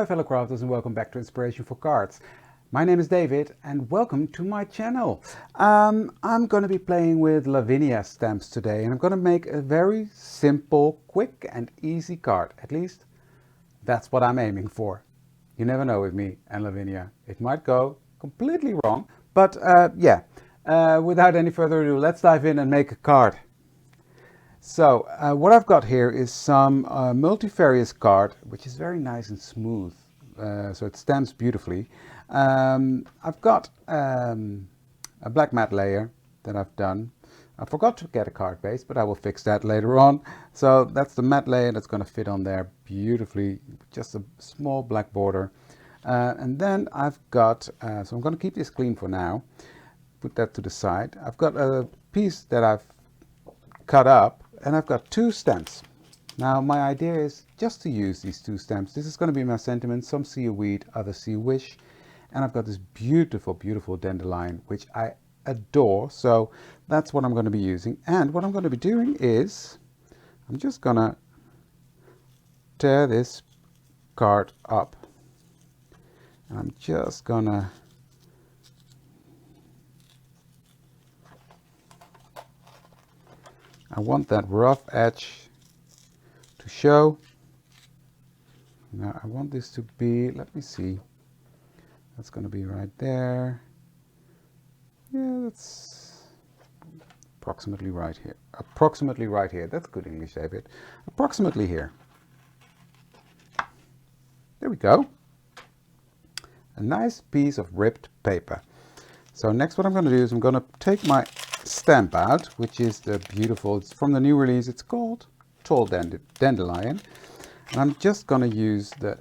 my fellow crafters, and welcome back to Inspiration for Cards. My name is David and welcome to my channel. I'm going to be playing with Lavinia stamps today, and I'm going to make a very simple, quick and easy card. At least that's what I'm aiming for. You never know with me and Lavinia. It might go completely wrong, but without any further ado, let's dive in and make a card. So what I've got here is some multifarious card, which is very nice and smooth, so it stamps beautifully. I've got a black matte layer that I've done. I forgot to get a card base, but I will fix that later on. So that's the matte layer that's going to fit on there beautifully, just a small black border. And then I've got, so I'm going to keep this clean for now, put that to the side. I've got a piece that I've cut up, and I've got two stamps. Now my idea is just to use these two stamps. This is going to be my sentiment. Some see a weed, others see a wish. And I've got this beautiful, beautiful dandelion, which I adore. So that's what I'm going to be using. And what I'm going to be doing is, I'm just going to tear this card up. And I'm just going to I want that rough edge to show. Now I want this to be, let me see, that's going to be right there. Yeah, that's approximately right here. Approximately right here. That's good English, David. Approximately here. There we go. A nice piece of ripped paper. So next what I'm going to do is I'm going to take my stamp out, which is the beautiful, it's from the new release, it's called Tall Dandelion, and I'm just going to use the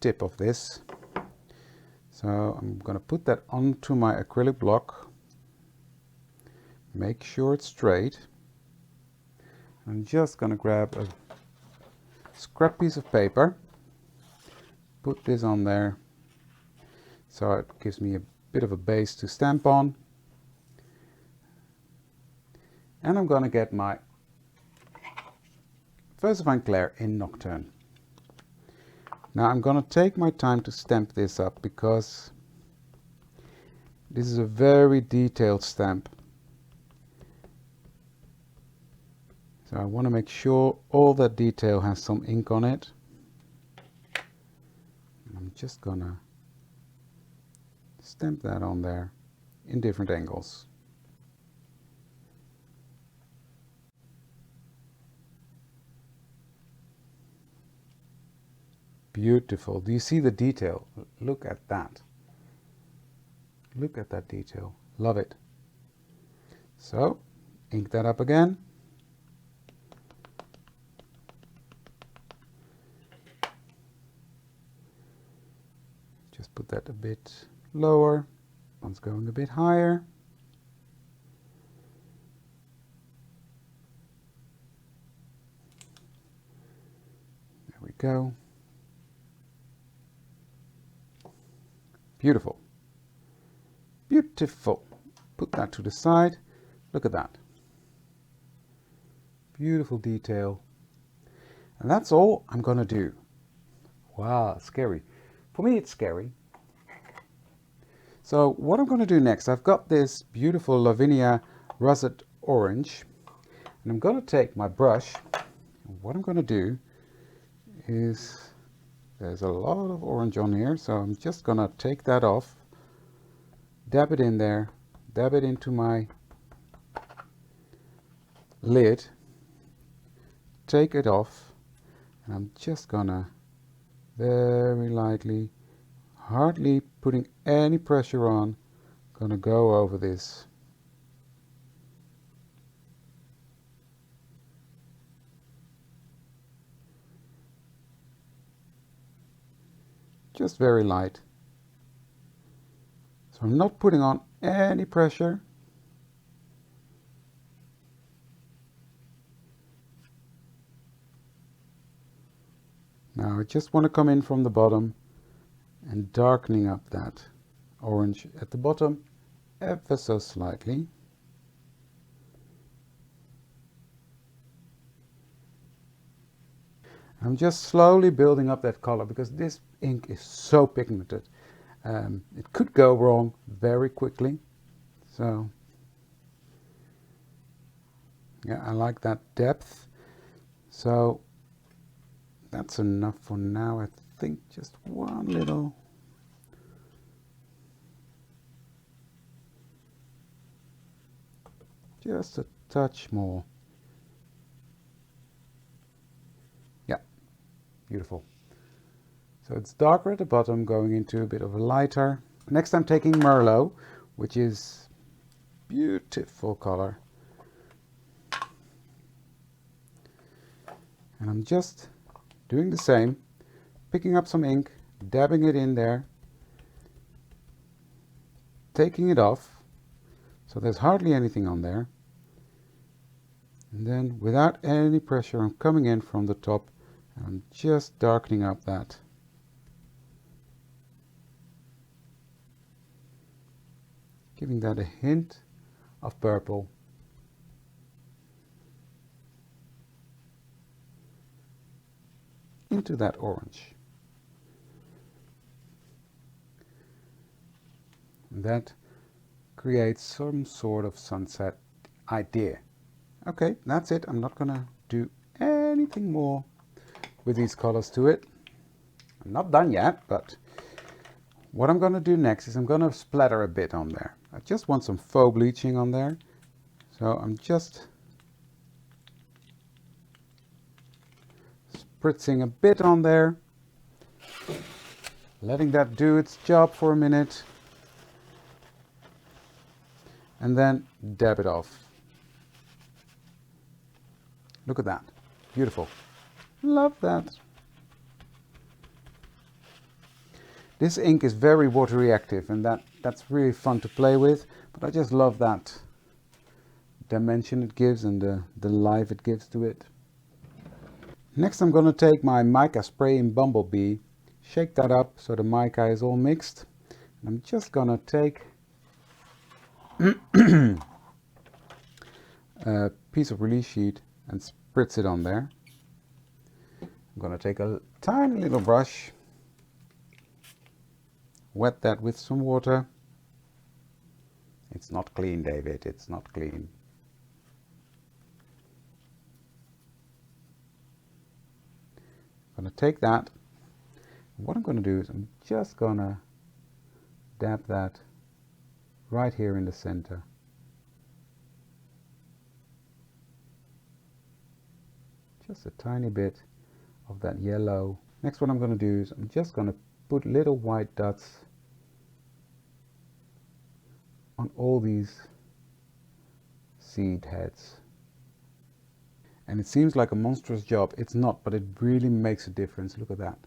tip of this. So I'm going to put that onto my acrylic block, make sure it's straight. I'm just going to grab a scrap piece of paper, put this on there so it gives me a bit of a base to stamp on. And I'm going to get my Versavine Clair in Nocturne. Now I'm going to take my time to stamp this up because this is a very detailed stamp. So I want to make sure all that detail has some ink on it. I'm just going to stamp that on there in different angles. Beautiful. Do you see the detail? Look at that. Look at that detail. Love it. So, ink that up again. Just put that a bit lower. One's going a bit higher. There we go. Beautiful. Beautiful. Put that to the side. Look at that. Beautiful detail. And that's all I'm going to do. Wow, scary. For me, it's scary. So what I'm going to do next, I've got this beautiful Lavinia Russet Orange. And I'm going to take my brush. And what I'm going to do is, there's a lot of orange on here, so I'm just gonna take that off, dab it in there, dab it into my lid, take it off, and I'm just gonna very lightly, hardly putting any pressure on, gonna go over this. Just very light. So I'm not putting on any pressure. Now I just want to come in from the bottom and darkening up that orange at the bottom ever so slightly. I'm just slowly building up that color because this ink is so pigmented. It could go wrong very quickly. So yeah, I like that depth. So that's enough for now. I think just one little. Just a touch more. Yeah, beautiful. So it's darker at the bottom, going into a bit of a lighter. Next I'm taking Merlot, which is beautiful color. And I'm just doing the same, picking up some ink, dabbing it in there, taking it off, so there's hardly anything on there. And then without any pressure, I'm coming in from the top and I'm just darkening up that. Giving that a hint of purple. Into that orange. And that creates some sort of sunset idea. Okay, that's it. I'm not gonna do anything more with these colors to it. I'm not done yet, but what I'm gonna do next is I'm gonna splatter a bit on there. I just want some faux bleaching on there. So I'm just spritzing a bit on there, letting that do its job for a minute, and then dab it off. Look at that. Beautiful. Love that. This ink is very water reactive, and that's really fun to play with, but I just love that dimension it gives and the life it gives to it. Next I'm going to take my mica spray in Bumblebee, shake that up so the mica is all mixed. And I'm just going to take a piece of release sheet and spritz it on there. I'm going to take a tiny little brush, wet that with some water. It's not clean, David, it's not clean. I'm going to take that. What I'm going to do is I'm just going to dab that right here in the center. Just a tiny bit of that yellow. Next, what I'm going to do is I'm just going to put little white dots on all these seed heads. And it seems like a monstrous job. It's not, but it really makes a difference. Look at that.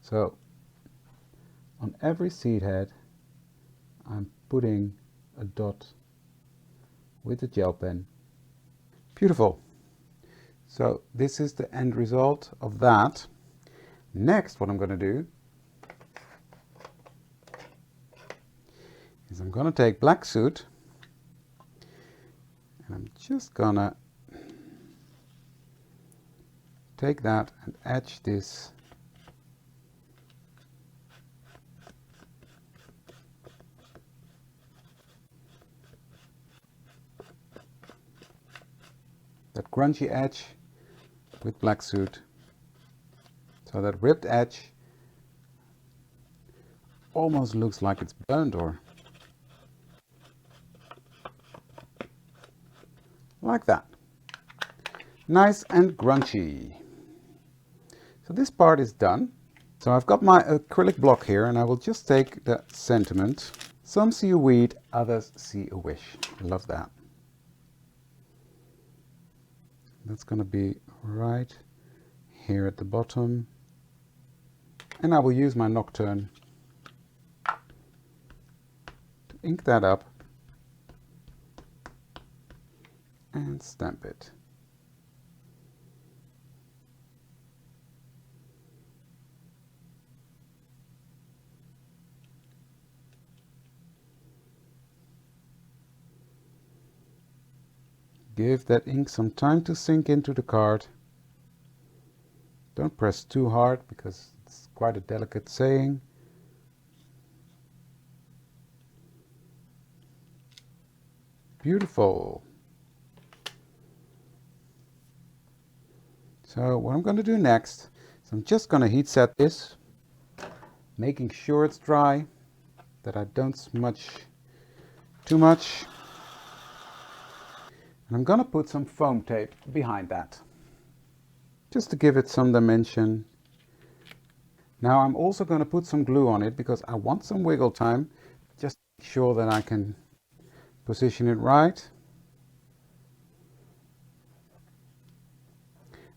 So on every seed head I'm putting a dot with the gel pen. Beautiful. So this is the end result of that. Next, what I'm going to do is I'm going to take black soot and I'm just going to take that and etch this that grungy edge with black soot. So that ripped edge almost looks like it's burnt, or like that. Nice and grungy. So this part is done. So I've got my acrylic block here and I will just take the sentiment. Some see a weed, others see a wish. I love that. That's going to be right here at the bottom. And I will use my Nocturne to ink that up and stamp it. Give that ink some time to sink into the card. Don't press too hard because it's quite a delicate saying. Beautiful. So what I'm going to do next is I'm just going to heat set this, making sure it's dry, that I don't smudge too much. And I'm going to put some foam tape behind that, just to give it some dimension. Now I'm also going to put some glue on it because I want some wiggle time, just to make sure that I can position it right.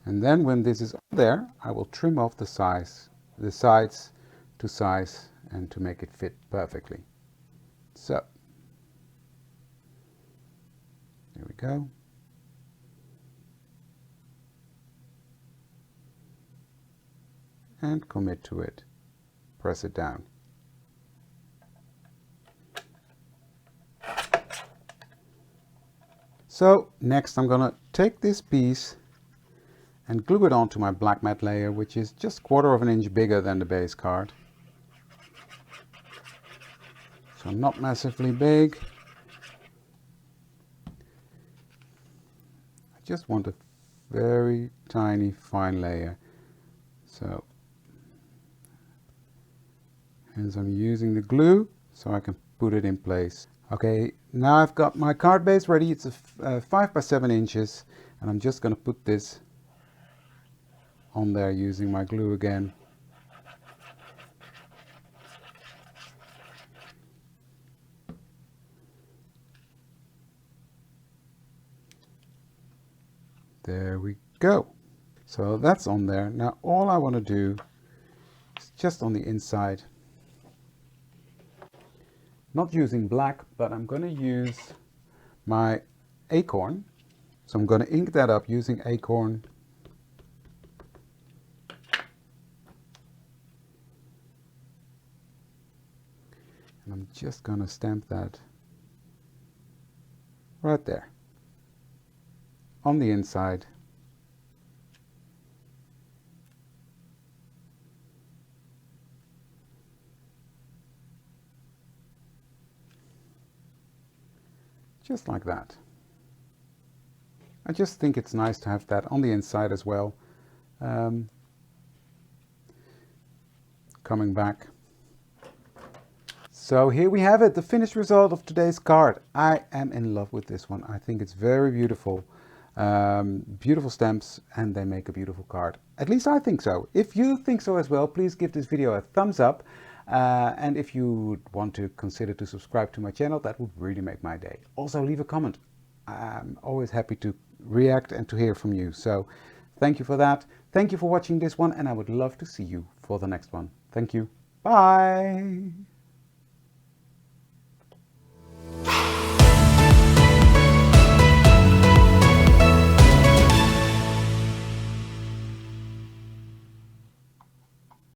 And then when this is there, I will trim off the sides to size and to make it fit perfectly. So, there we go. And commit to it. Press it down. So next I'm going to take this piece and glue it onto my black mat layer, which is just 1/4 of an inch bigger than the base card. So not massively big. I just want a very tiny fine layer. So hence I'm using the glue so I can put it in place. Okay, now I've got my card base ready. It's a 5 by 7 inches, and I'm just going to put this on there using my glue again. There we go. So that's on there. Now all I want to do is just on the inside. Not using black, but I'm going to use my acorn. So I'm going to ink that up using acorn. And I'm just going to stamp that right there on the inside. Just like that. I just think it's nice to have that on the inside as well. Coming back. So here we have it, the finished result of today's card. I am in love with this one. I think it's very beautiful. Beautiful stamps, and they make a beautiful card. At least I think so. If you think so as well, please give this video a thumbs up. And if you want to consider to subscribe to my channel, that would really make my day. Also leave a comment. I'm always happy to react and to hear from you. So thank you for that. Thank you for watching this one, and I would love to see you for the next one. Thank you. Bye.